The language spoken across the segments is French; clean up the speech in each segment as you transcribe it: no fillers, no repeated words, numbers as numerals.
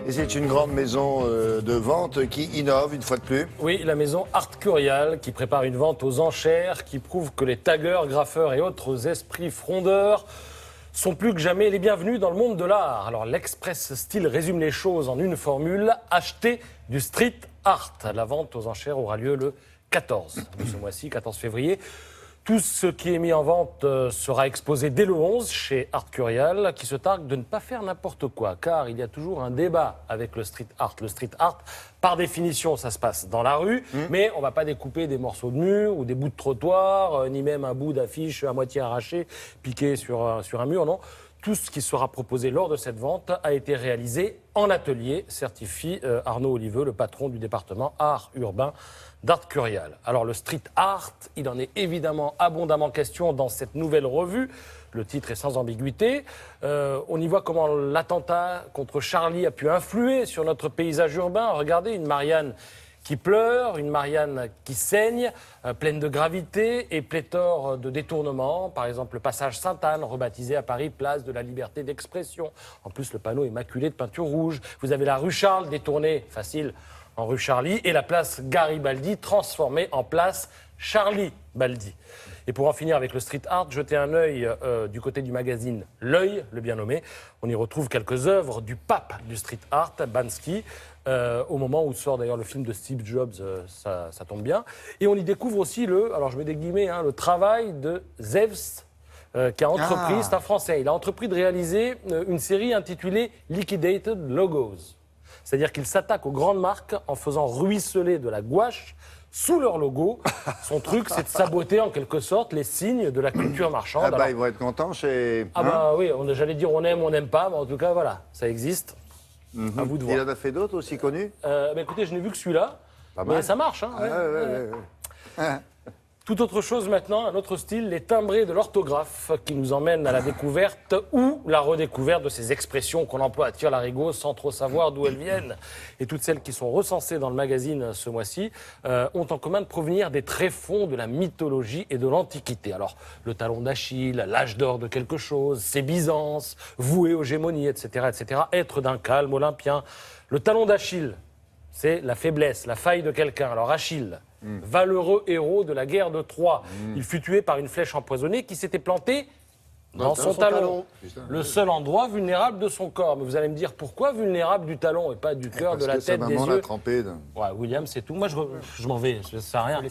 Et c'est une grande maison de vente qui innove une fois de plus. Oui, la maison Artcurial qui prépare une vente aux enchères qui prouve que les taggeurs, graffeurs et autres esprits frondeurs sont plus que jamais les bienvenus dans le monde de l'art. Alors l'Express Style résume les choses en une formule, acheter du street art. La vente aux enchères aura lieu le 14 de ce mois-ci, 14 février. Tout ce qui est mis en vente sera exposé dès le 11 chez Artcurial, qui se targue de ne pas faire n'importe quoi, car il y a toujours un débat avec le street art. Le street art, par définition, ça se passe dans la rue, mais on ne va pas découper des morceaux de mur ou des bouts de trottoir, ni même un bout d'affiche à moitié arraché, piqué sur un mur, non. Tout ce qui sera proposé lors de cette vente a été réalisé en atelier, certifie Arnaud Oliveux, le patron du département art urbain d'Artcurial. Alors le street art, il en est évidemment abondamment question dans cette nouvelle revue. Le titre est sans ambiguïté. On y voit comment l'attentat contre Charlie a pu influer sur notre paysage urbain. Regardez, une Marianne qui pleure, une Marianne qui saigne, pleine de gravité et pléthore de détournements. Par exemple, le passage Sainte-Anne, rebaptisé à Paris place de la liberté d'expression. En plus, le panneau est maculé de peinture rouge. Vous avez la rue Charles, détournée, facile, en rue Charlie, et la place Garibaldi, transformée en place Charlie Baldi. Et pour en finir avec le street art, jetez un œil du côté du magazine L'Œil, le bien nommé. On y retrouve quelques œuvres du pape du street art, Banksy, au moment où sort d'ailleurs le film de Steve Jobs, ça tombe bien. Et on y découvre aussi alors je mets des guillemets, le travail de Zevs, qui a entrepris, c'est un Français, il a entrepris de réaliser une série intitulée Liquidated Logos. C'est-à-dire qu'il s'attaque aux grandes marques en faisant ruisseler de la gouache sous leur logo. Son truc, c'est de saboter en quelque sorte les signes de la culture marchande. Ah bah, alors, ils vont être contents chez... Oui, j'allais dire on n'aime pas, mais en tout cas, voilà, ça existe. À vous de voir. Il en a fait d'autres aussi connus Écoutez, je n'ai vu que celui-là, mais ça marche. Tout autre chose maintenant, un autre style, les timbrés de l'orthographe qui nous emmènent à la découverte ou la redécouverte de ces expressions qu'on emploie à tire-larigot sans trop savoir d'où elles viennent. Et toutes celles qui sont recensées dans le magazine ce mois-ci ont en commun de provenir des tréfonds de la mythologie et de l'Antiquité. Alors, le talon d'Achille, l'âge d'or de quelque chose, c'est Byzance, voué aux gémonies, etc., etc., être d'un calme olympien. Le talon d'Achille, c'est la faiblesse, la faille de quelqu'un. Alors Achille, valeureux héros de la guerre de Troie, il fut tué par une flèche empoisonnée qui s'était plantée dans son talon. Le seul endroit vulnérable de son corps. Mais vous allez me dire pourquoi vulnérable du talon et pas du cœur, de la tête, des yeux. Trempé Ouais, William, c'est tout. Moi, je m'en vais, ça sert à rien.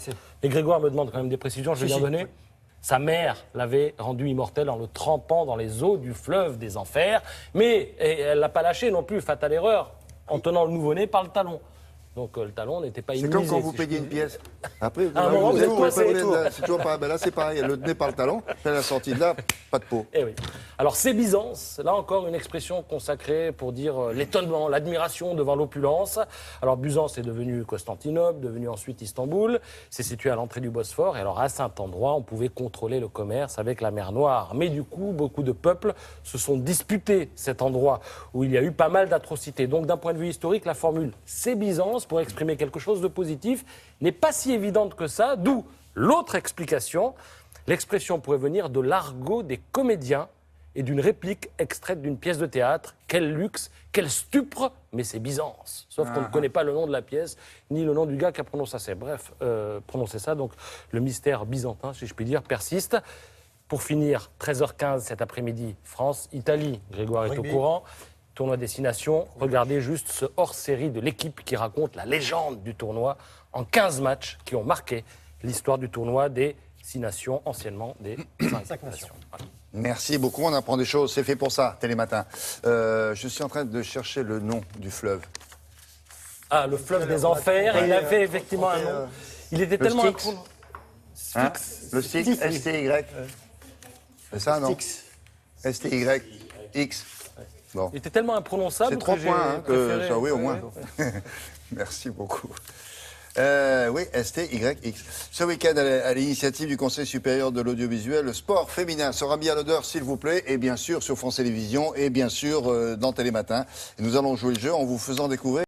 Et Grégoire me demande quand même des précisions, je vais lui en donner. Sa mère l'avait rendu immortel en le trempant dans les eaux du fleuve des enfers. Mais elle ne l'a pas lâché non plus, fatale erreur, en tenant le nouveau-né par le talon. Donc le talon n'était pas immunisé. C'est comme quand vous payez une pièce. Après, à un moment, vous êtes coincé. C'est toujours pareil. Ben là, c'est pareil. Le nez par le talon, puis la sortie de là, pas de peau. Eh oui. Alors, c'est Byzance. Là encore, une expression consacrée pour dire l'étonnement, l'admiration devant l'opulence. Alors, Byzance est devenu Constantinople, devenu ensuite Istanbul. C'est situé à l'entrée du Bosphore. Et alors, à cet endroit, on pouvait contrôler le commerce avec la mer Noire. Mais du coup, beaucoup de peuples se sont disputés cet endroit où il y a eu pas mal d'atrocités. Donc, d'un point de vue historique, la formule « c'est Byzance » pour exprimer quelque chose de positif n'est pas si évidente que ça, d'où l'autre explication. L'expression pourrait venir de l'argot des comédiens et d'une réplique extraite d'une pièce de théâtre. Quel luxe, quel stupre, mais c'est Byzance. Sauf qu'on ne connaît pas le nom de la pièce, ni le nom du gars qui a prononcé ça. Bref, prononcé ça, donc le mystère byzantin, si je puis dire, persiste. Pour finir, 13h15 cet après-midi, France-Italie. Grégoire est au courant. Tournoi Destination, regardez juste ce hors-série de l'équipe qui raconte la légende du tournoi en 15 matchs qui ont marqué l'histoire du tournoi des 6 nations, anciennement des 5 nations. Voilà. Merci beaucoup, on apprend des choses, c'est fait pour ça, Télématin. Je suis en train de chercher le nom du fleuve. Ah, le fleuve des enfers, il avait effectivement un nom. Il était tellement... Le Styx, S-T-Y. C'est ça, non? S-T-Y, X. Bon. Il était tellement imprononçable. C'est 3 points, que ça, oui, au moins. Merci beaucoup. Oui, STYX. Ce week-end, à l'initiative du Conseil supérieur de l'audiovisuel, le sport féminin sera mis à l'honneur, s'il vous plaît, et bien sûr sur France Télévisions, et bien sûr dans Télématin. Et nous allons jouer le jeu en vous faisant découvrir